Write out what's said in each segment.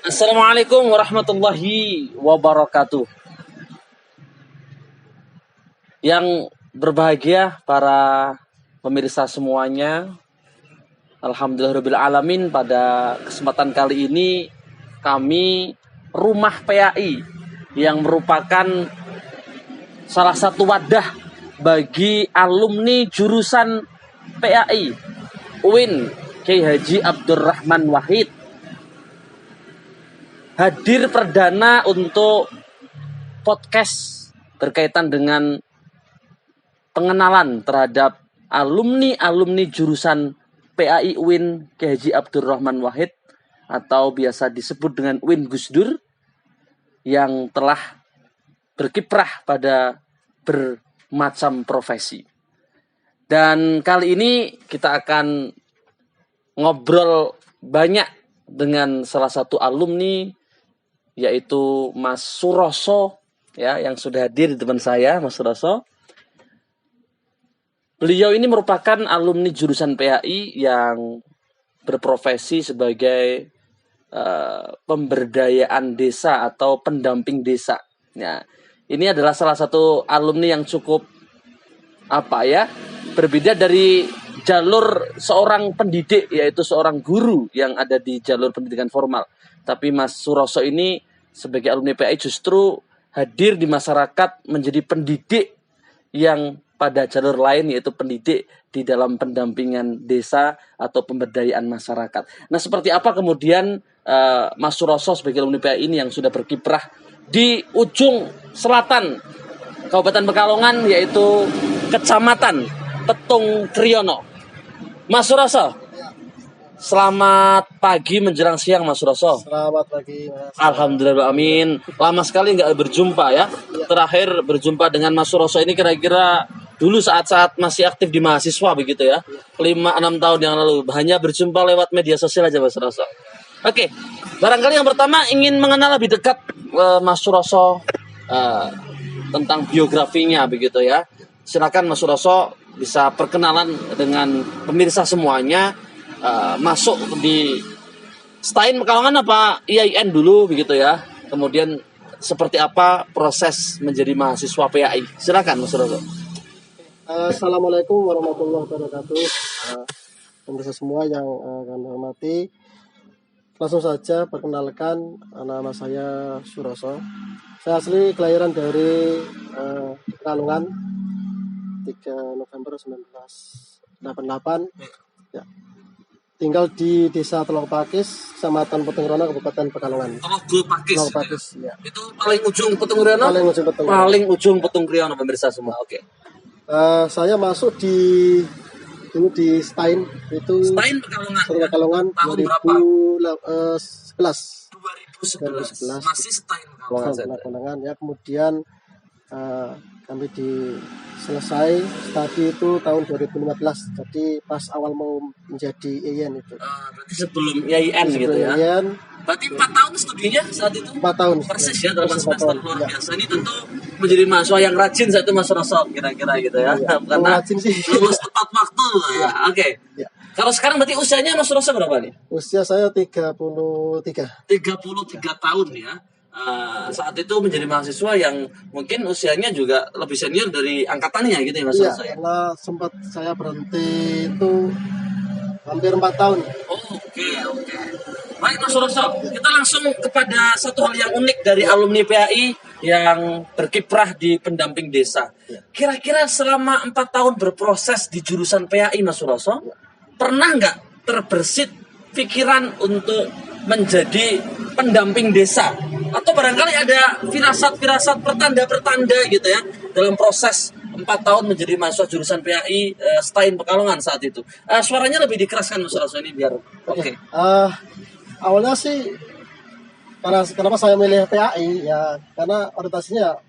Assalamualaikum warahmatullahi wabarakatuh. Yang berbahagia para pemirsa semuanya, alhamdulillahirabbil alamin, pada kesempatan kali ini kami Rumah PAI yang merupakan salah satu wadah bagi alumni jurusan PAI UIN Kiai Haji Abdurrahman Wahid hadir perdana untuk podcast berkaitan dengan pengenalan terhadap alumni jurusan PAI UIN Kiai Haji Abdurrahman Wahid atau biasa disebut dengan UIN Gus Dur yang telah berkiprah pada bermacam profesi. Dan kali ini kita akan ngobrol banyak dengan salah satu alumni, yaitu Mas Suroso, ya, yang sudah hadir di depan saya. Mas Suroso, beliau ini merupakan alumni jurusan PAI yang berprofesi sebagai pemberdayaan desa atau pendamping desa. Ya, ini adalah salah satu alumni yang cukup berbeda dari jalur seorang pendidik, yaitu seorang guru yang ada di jalur pendidikan formal. Tapi Mas Suroso ini sebagai alumni PAI justru hadir di masyarakat menjadi pendidik yang pada jalur lain, yaitu pendidik di dalam pendampingan desa atau pemberdayaan masyarakat. Nah, seperti apa kemudian Mas Suroso sebagai alumni PAI ini yang sudah berkiprah di ujung selatan Kabupaten Pekalongan, yaitu Kecamatan Petung Kriyono. Mas Suroso, selamat pagi menjelang siang, Mas Suroso. Selamat pagi, Mas. Alhamdulillah, amin. Lama sekali nggak berjumpa ya. Terakhir berjumpa dengan Mas Suroso ini kira-kira dulu saat-saat masih aktif di mahasiswa begitu ya. 5-6 tahun yang lalu. Hanya berjumpa lewat media sosial aja, Mas Suroso. Oke, barangkali yang pertama ingin mengenal lebih dekat Mas Suroso tentang biografinya begitu ya. Silakan Mas Suroso bisa perkenalan dengan pemirsa semuanya, masuk di STAIN Pekalongan apa IAIN dulu begitu ya. Kemudian seperti apa proses menjadi mahasiswa PAI. Silakan Mas Suroso. Assalamualaikum warahmatullahi wabarakatuh. Pemirsa semua yang kami hormati, langsung saja perkenalkan, nama saya Suroso. Saya asli kelahiran dari Pekalongan, 3 November 1988. Ya. Tinggal di Desa Telok Pakis, Kecamatan Petung Kriyono, Kabupaten Pekalongan. Telok Pakis. Ya. Itu paling ujung Petung Kriyono. Paling ujung Petung Kriyono, pemirsa semua. Oke. Saya masuk dulu di STAIN itu. STAIN Pekalongan tahun 2011. 2011. Masih STAIN Pekalongan. Ya, kemudian kami selesai studi itu tahun 2015. Jadi pas awal mau menjadi IAIN itu. Berarti sebelum IAIN gitu ya. IAIN. Berarti 4 tahun studinya saat itu? 4 tahun. Persis ya, 8 semester. Luar biasa. Ini tentu menjadi mahasiswa yang rajin saat itu, Mas Suroso, kira-kira gitu ya. Karena rajin sih. lulus tepat waktu ya. Oke. Ya. Kalau sekarang berarti usianya Mas Suroso berapa nih? Usia saya 33. 33 tahun ya. Saat itu menjadi mahasiswa yang mungkin usianya juga lebih senior dari angkatannya gitu ya, Mas Suroso ya? Karena sempat saya berhenti itu hampir 4 tahun. Oke. Baik Mas Suroso, kita langsung kepada satu hal yang unik dari alumni PAI yang berkiprah di pendamping desa. Kira-kira selama 4 tahun berproses di jurusan PAI, Mas Suroso, pernah nggak terbersit pikiran untuk menjadi pendamping desa? Atau barangkali ada firasat-firasat pertanda-pertanda gitu ya dalam proses 4 tahun menjadi mahasiswa jurusan PAI STAIN Pekalongan saat itu. Suaranya lebih dikeraskan Mas Suroso ini biar oke. Awalnya sih kenapa saya milih PAI ya karena orientasinya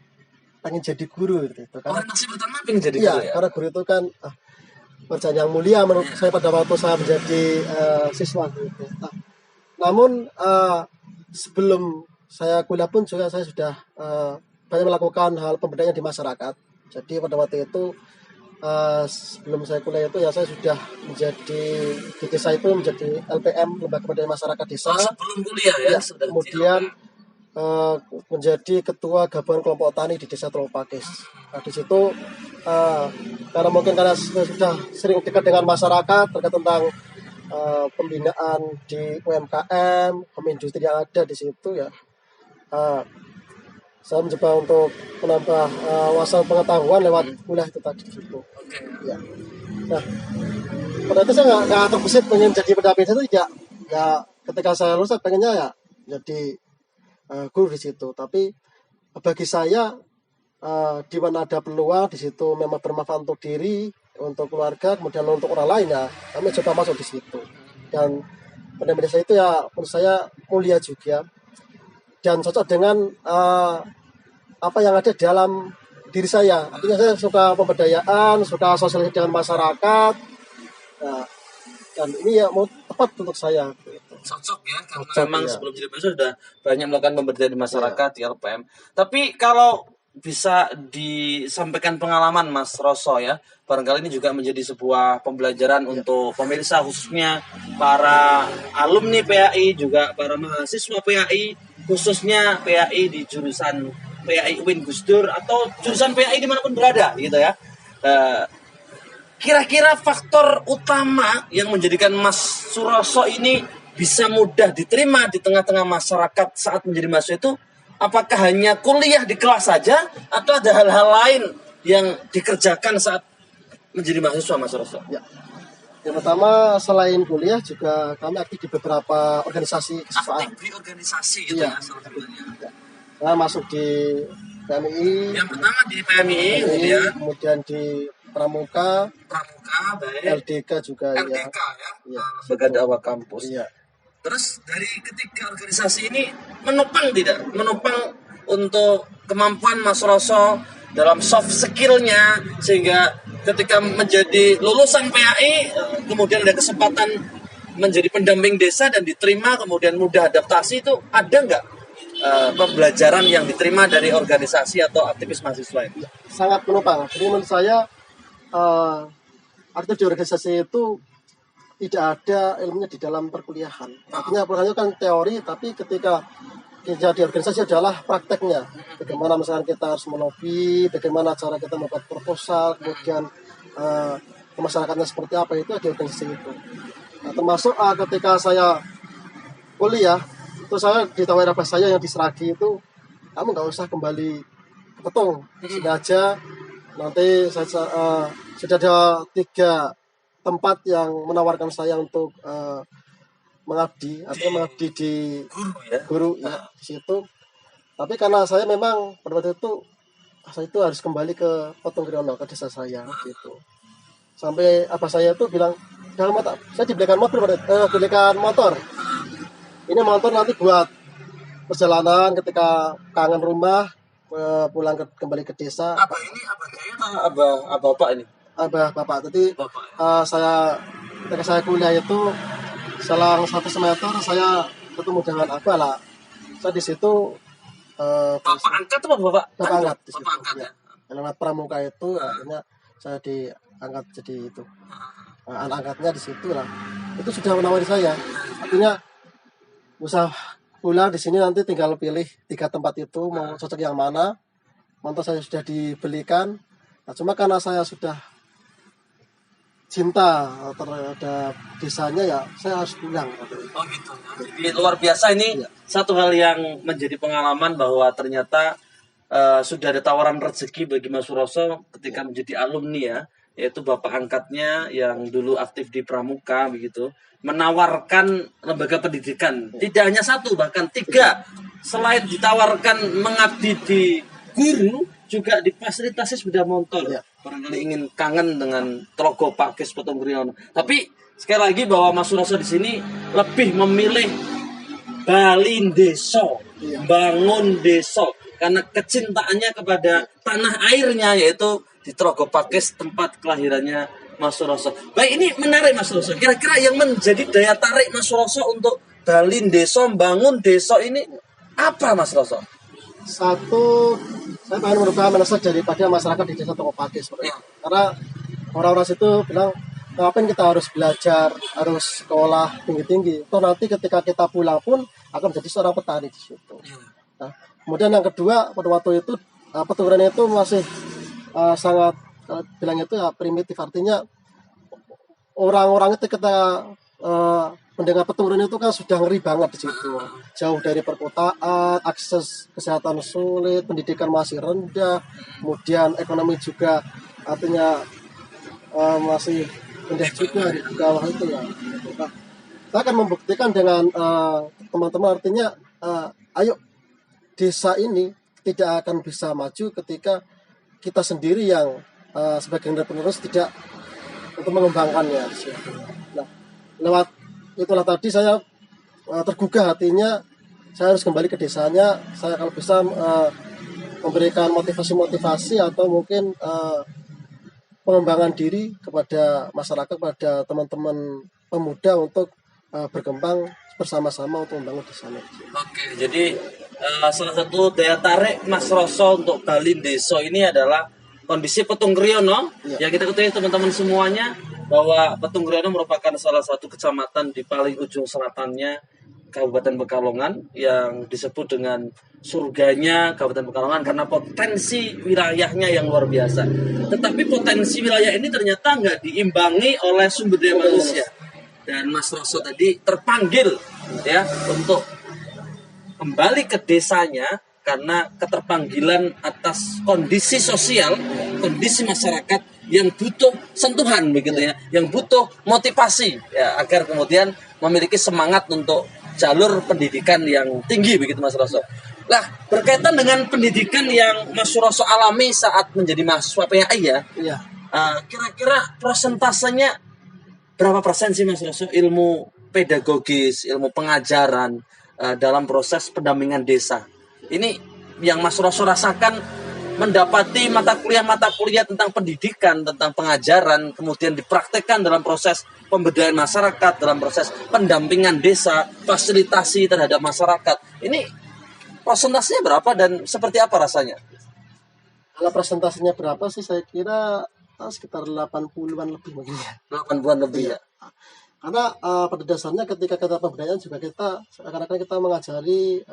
pengen jadi guru gitu. Orientasi pertama pengen jadi guru ya? Karena guru itu kan pekerjaan yang mulia menurut saya pada waktu saya menjadi siswa gitu. Namun sebelum saya kuliah pun juga saya sudah banyak melakukan hal pemberdayaan di masyarakat. Jadi pada waktu itu sebelum saya kuliah itu ya saya sudah menjadi di desa itu menjadi LPM, lembaga pemberdayaan masyarakat desa. Sebelum kuliah ya, Ya, sudah kemudian menjadi ketua gabungan kelompok tani di desa Telopakis. Nah, di situ karena mungkin karena saya sudah sering dekat dengan masyarakat terkait tentang pembinaan di UMKM, industri yang ada di situ ya. Saya mencoba untuk menambah wawasan pengetahuan lewat kuliah itu tadi di situ. Oke. Ya. Nah, pada itu saya nggak terbesit pengen jadi pendamping itu nggak ketika saya lulus saya pengennya ya jadi guru di situ. Tapi bagi saya di mana ada peluang di situ memang bermanfaat untuk diri, untuk keluarga, kemudian untuk orang lain ya kami coba masuk di situ. Dan pendamping desa itu ya menurut saya mulia juga dan cocok dengan apa yang ada dalam diri saya. Artinya saya suka pemberdayaan, suka sosialisasi dengan masyarakat. Nah, dan ini ya mau tepat untuk saya. Cocok ya, karena Cocok, memang ya. sebelum jadi PNS sudah banyak melakukan pemberdayaan di masyarakat di LPM. Tapi kalau bisa disampaikan pengalaman Mas Roso ya, barangkali ini juga menjadi sebuah pembelajaran untuk pemirsa khususnya para alumni PAI, juga para mahasiswa PAI, khususnya PAI di jurusan PAI UIN Gus Dur atau jurusan PAI dimanapun berada gitu ya. Kira-kira faktor utama yang menjadikan Mas Suroso ini bisa mudah diterima di tengah-tengah masyarakat saat menjadi mahasiswa itu, apakah hanya kuliah di kelas saja atau ada hal-hal lain yang dikerjakan saat menjadi mahasiswa, Mas Suroso? Ya. Yang pertama selain kuliah juga kami aktif di beberapa organisasi kesiswaan. Aktif di organisasi itu Iya. ya salah satunya. Saya masuk di PMI, Yang pertama di PMI, kemudian di Pramuka, baik. LDK juga RDK ya, Iya. Lembaga Dakwah Kampus. Iya. Terus dari ketiga organisasi ini menopang untuk kemampuan Mas Roso dalam soft skill-nya, sehingga ketika menjadi lulusan PAI kemudian ada kesempatan menjadi pendamping desa dan diterima kemudian mudah adaptasi, itu ada nggak pembelajaran yang diterima dari organisasi atau aktivis mahasiswa ini? Sangat menopang. Jadi menurut saya aktif di organisasi itu tidak ada ilmunya di dalam perkuliahan. Artinya perkuliahan itu kan teori, tapi ketika kerja di organisasi adalah prakteknya. Bagaimana misalkan kita harus melobi, bagaimana cara kita membuat proposal, kemudian masyarakatnya seperti apa, itu di organisasi itu. Nah, termasuk ketika saya kuliah, itu saya ditawari apa saya yang di Seragi itu, kamu nggak usah kembali ke Petung, sudah aja. Nanti saya sudah ada 3 tempat yang menawarkan saya untuk mengabdi, atau mengabdi di guru ya di situ. Tapi karena saya memang pada waktu itu saya itu harus kembali ke Petung Kriono, ke desa saya gitu. Sampai abah saya itu bilang, dalam mata saya dibelikan motor. Ini motor nanti buat perjalanan ketika kangen rumah, pulang kembali ke desa. Abah ini abah saya atau abah bapak ini? Abah bapak. Jadi saya ketika saya kuliah itu selang 1 semester saya ketemu dengan abah lah. Saya di situ bapak angkat atau bapak angkat di situ. Bapak angkat ya. Lewat pramuka itu akhirnya saya diangkat jadi itu. Anak angkatnya di situ lah. Itu sudah menawari saya. Artinya usah pulang di sini, nanti tinggal pilih 3 tempat itu mau cocok yang mana. Motor saya sudah dibelikan. Nah, cuma karena saya sudah cinta terhadap desanya ya saya harus pulang. Oh gitu. Jadi luar biasa ini satu hal yang menjadi pengalaman bahwa ternyata sudah ada tawaran rezeki bagi Mas Suroso ketika menjadi alumni ya, yaitu bapak angkatnya yang dulu aktif di Pramuka begitu, menawarkan lembaga pendidikan. Tidak hanya 1, bahkan 3. Selain ditawarkan mengabdi di guru, juga difasilitasi sepeda motor. Barangkali ingin kangen dengan Telogopakis Petung Kriono. Tapi sekali lagi bahwa Mas Suroso di sini lebih memilih Balin Deso, bangun deso, karena kecintaannya kepada tanah airnya, yaitu di Telogopakis, tempat kelahirannya Mas Suroso. Baik, ini menarik Mas Suroso. Kira-kira yang menjadi daya tarik Mas Suroso untuk Balin Deso, bangun deso ini apa Mas Suroso? Satu, saya pengen merubah mindset daripada masyarakat di desa Telogopakis. Karena orang-orang situ bilang, ngapain kita harus belajar, harus sekolah tinggi-tinggi. Toh nanti ketika kita pulang pun akan menjadi seorang petani di situ. Nah, kemudian yang kedua, pada waktu itu peturunan itu masih sangat bilang itu ya primitif, artinya orang-orang itu kita mendengar peturunan itu kan sudah ngeri banget di situ, jauh dari perkotaan, akses kesehatan sulit, pendidikan masih rendah, kemudian ekonomi juga artinya masih rendah juga di bawah itu ya. Nah, kita akan membuktikan dengan teman-teman, artinya ayo, desa ini tidak akan bisa maju ketika kita sendiri yang sebagai penerus tidak untuk mengembangkannya. Nah, lewat itulah tadi saya tergugah hatinya, saya harus kembali ke desanya, saya kalau bisa memberikan motivasi-motivasi atau mungkin pengembangan diri kepada masyarakat, kepada teman-teman pemuda untuk berkembang bersama-sama untuk membangun desanya. Oke, jadi salah satu daya tarik Mas Rosso untuk Bali Deso ini adalah kondisi Petung Kriono. Ya, kita ketahui teman-teman semuanya bahwa Petung Kriono merupakan salah satu kecamatan di paling ujung selatannya Kabupaten Pekalongan yang disebut dengan surganya Kabupaten Pekalongan karena potensi wilayahnya yang luar biasa. Tetapi potensi wilayah ini ternyata nggak diimbangi oleh sumber daya manusia. Dan Mas Rosso tadi terpanggil ya untuk kembali ke desanya karena keterpanggilan atas kondisi sosial, kondisi masyarakat yang butuh sentuhan begitu ya, yang butuh motivasi ya agar kemudian memiliki semangat untuk jalur pendidikan yang tinggi begitu Mas Rosso. Nah, berkaitan dengan pendidikan yang Mas Rosso alami saat menjadi mahasiswa PAI ya, kira-kira persentasenya berapa persen sih Mas Rosso ilmu pedagogis, ilmu pengajaran dalam proses pendampingan desa? Ini yang Mas Rosso rasakan mendapati mata kuliah tentang pendidikan, tentang pengajaran, kemudian dipraktekkan dalam proses pemberdayaan masyarakat, dalam proses pendampingan desa, fasilitasi terhadap masyarakat. Ini persentasenya berapa dan seperti apa rasanya? Kalau presentasinya berapa sih, saya kira sekitar 80-an lebih mungkin ya. 80-an lebih ya. Karena pada dasarnya ketika kita pemberdayaan juga kita kadang-kadang kita mengajari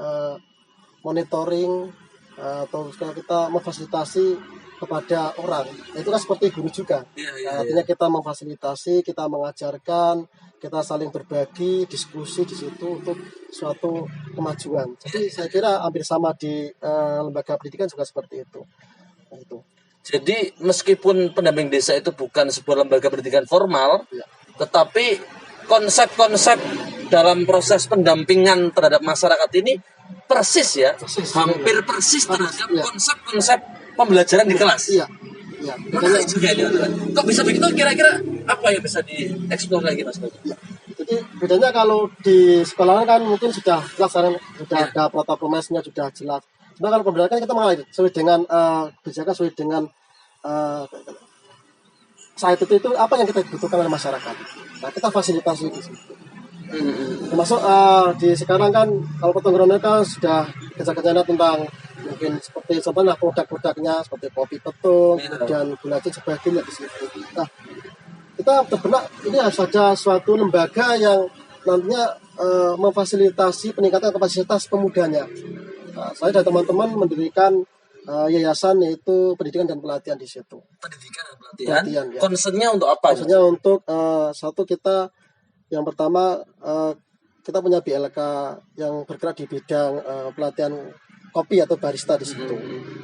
monitoring atau kita memfasilitasi kepada orang. Itu kan seperti guru juga. Artinya kita memfasilitasi, kita mengajarkan, kita saling berbagi, diskusi di situ untuk suatu kemajuan. Jadi saya kira hampir sama di lembaga pendidikan juga seperti itu. Itu. Jadi meskipun pendamping desa itu bukan sebuah lembaga pendidikan formal, tetapi konsep-konsep dalam proses pendampingan terhadap masyarakat ini persis ya, hampir persis terhadap konsep-konsep pembelajaran di kelas. Iya. Menarik juga ini. Kok bisa begitu? Kira-kira apa yang bisa dieksplor lagi Mas? Ya. Jadi bedanya kalau di sekolah kan mungkin sudah jelas, sudah ada protokol mesnya sudah jelas. Cuma kalau pembelajaran kan kita mengalir sesuai dengan kebijakan, sesuai dengan saat itu apa yang kita butuhkan oleh masyarakat. Nah, kita fasilitasi di situ. Termasuk di sekarang kan kalau Petung Kriono kan sudah kerja-kerjanya tentang mungkin seperti contohnya produk-produknya seperti kopi petung, kemudian gula dan sebagainya di situ. Nah, kita terbenak ini harus ada suatu lembaga yang nantinya memfasilitasi peningkatan kapasitas pemudanya. Nah, saya dan teman-teman mendirikan yayasan yaitu pendidikan dan pelatihan di situ. Pendidikan dan pelatihan ya. Concernnya untuk apa? Concernnya untuk satu, kita yang pertama kita punya BLK yang bergerak di bidang pelatihan kopi atau barista di situ.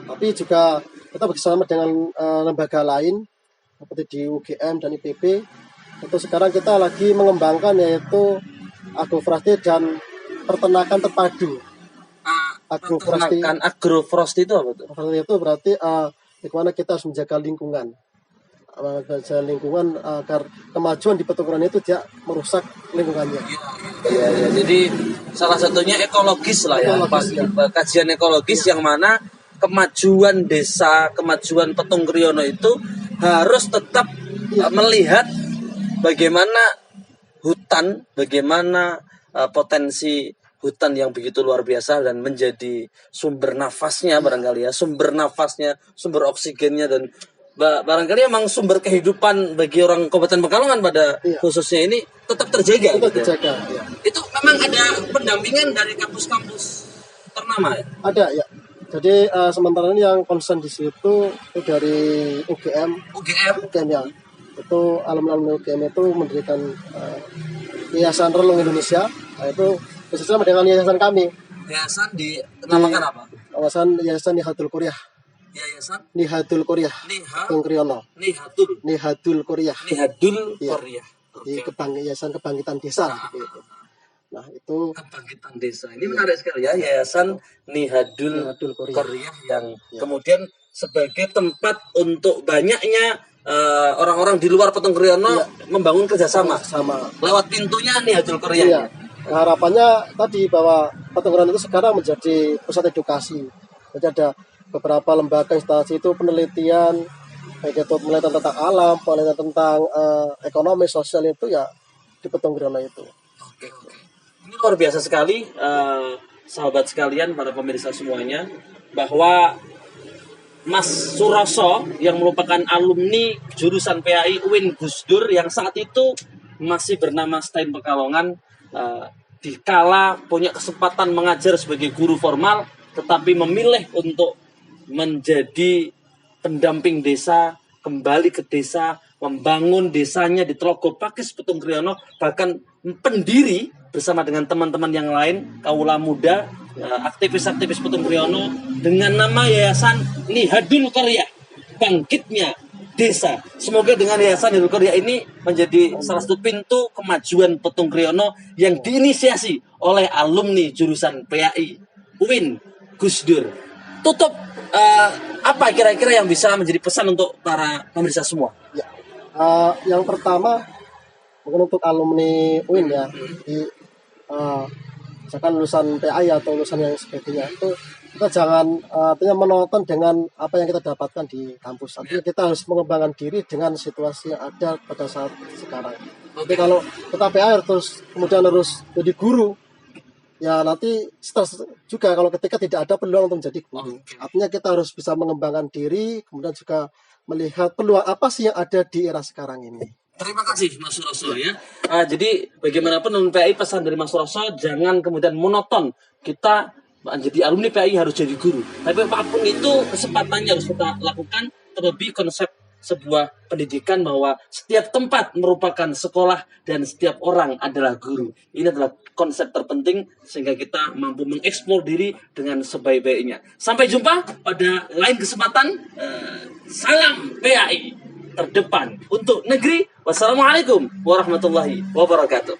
Tapi juga kita bersama dengan lembaga lain seperti di UGM dan IPB. Untuk sekarang kita lagi mengembangkan yaitu agroforestry dan peternakan terpadu. Agroforestry itu apa tuh? Agroforestry itu berarti bagaimana kita harus menjaga lingkungan. Agar kemajuan di Petung Kriono itu tidak merusak lingkungannya. Ya. Jadi salah satunya ekologis lah ya, kajian ekologis yang mana kemajuan desa, kemajuan Petung Kriono itu harus tetap melihat bagaimana hutan, bagaimana potensi hutan yang begitu luar biasa dan menjadi sumber nafasnya barangkali ya, sumber nafasnya, sumber oksigennya dan barangkali emang sumber kehidupan bagi orang Kabupaten Pekalongan pada Iya. khususnya ini tetap terjaga. Itu gitu ya. dijaga. Ya. Itu memang ada pendampingan dari kampus-kampus ternama ya. Ada ya. Jadi sementara ini yang konsen di situ itu dari UGM ya. Itu alumni UGM itu mendirikan Yayasan Relung Indonesia. Nah, itu bersama dengan yayasan kami. Yayasan dinamakan apa? Yayasan Nihadul Kuryah. Yayasan Nihadul Kuryah. Tung Kriyono. Nihadul Kuryah. Nihadul Iya. Korea. Di Yayasan Kebangkitan Desa. Gitu. Nah itu Kebangkitan Desa. Ini menarik sekali ya, Yayasan Nihadul Korea yang kemudian sebagai tempat untuk banyaknya orang-orang di luar Petung Kriyono membangun kerjasama sama. lewat pintunya Nihadul Korea. Iya. Harapannya tadi bahwa Petung Kriyono itu sekarang menjadi pusat edukasi. Jadi ada beberapa lembaga instansi itu penelitian, baik itu penelitian tentang alam, penelitian tentang ekonomi sosial itu ya di Petung Kriyono itu. Oke. Ini luar biasa sekali, sahabat sekalian, para pemirsa semuanya, bahwa Mas Suroso yang merupakan alumni jurusan PAI UIN Gus Dur yang saat itu masih bernama STAIN Pekalongan, dikala punya kesempatan mengajar sebagai guru formal, tetapi memilih untuk menjadi pendamping desa, kembali ke desa, membangun desanya di Tlogo Pakis Petung Kriyono, bahkan pendiri bersama dengan teman-teman yang lain, kaula muda, aktivis-aktivis Petung Kriyono, dengan nama Yayasan Nihadul Korea, bangkitnya desa. Semoga dengan Yayasan Nihadul Korea ini menjadi salah satu pintu kemajuan Petung Kriyono yang diinisiasi oleh alumni jurusan PAI UIN Gus Dur. Tutup, apa kira-kira yang bisa menjadi pesan untuk para pemirsa semua? Ya. Yang pertama mungkin untuk alumni UIN ya, di misalkan lulusan PAI atau lulusan yang sebagainya itu kita jangan artinya menonton dengan apa yang kita dapatkan di kampus. Artinya kita harus mengembangkan diri dengan situasi yang ada pada saat sekarang. Jadi kalau kita PAI terus kemudian harus jadi guru, ya nanti stres juga kalau ketika tidak ada peluang untuk menjadi guru. Artinya kita harus bisa mengembangkan diri, kemudian juga melihat peluang apa sih yang ada di era sekarang ini. Terima kasih Mas Suroso ya. Jadi bagaimanapun alumni PAI, pesan dari Mas Suroso, jangan kemudian monoton. Kita jadi alumni PAI harus jadi guru. Tapi apapun itu kesempatannya harus kita lakukan. Terlebih konsep sebuah pendidikan bahwa setiap tempat merupakan sekolah dan setiap orang adalah guru. Ini adalah konsep terpenting sehingga kita mampu mengeksplor diri dengan sebaik-baiknya. Sampai jumpa pada lain kesempatan. Salam PAI terdepan untuk negeri. Wassalamualaikum warahmatullahi wabarakatuh.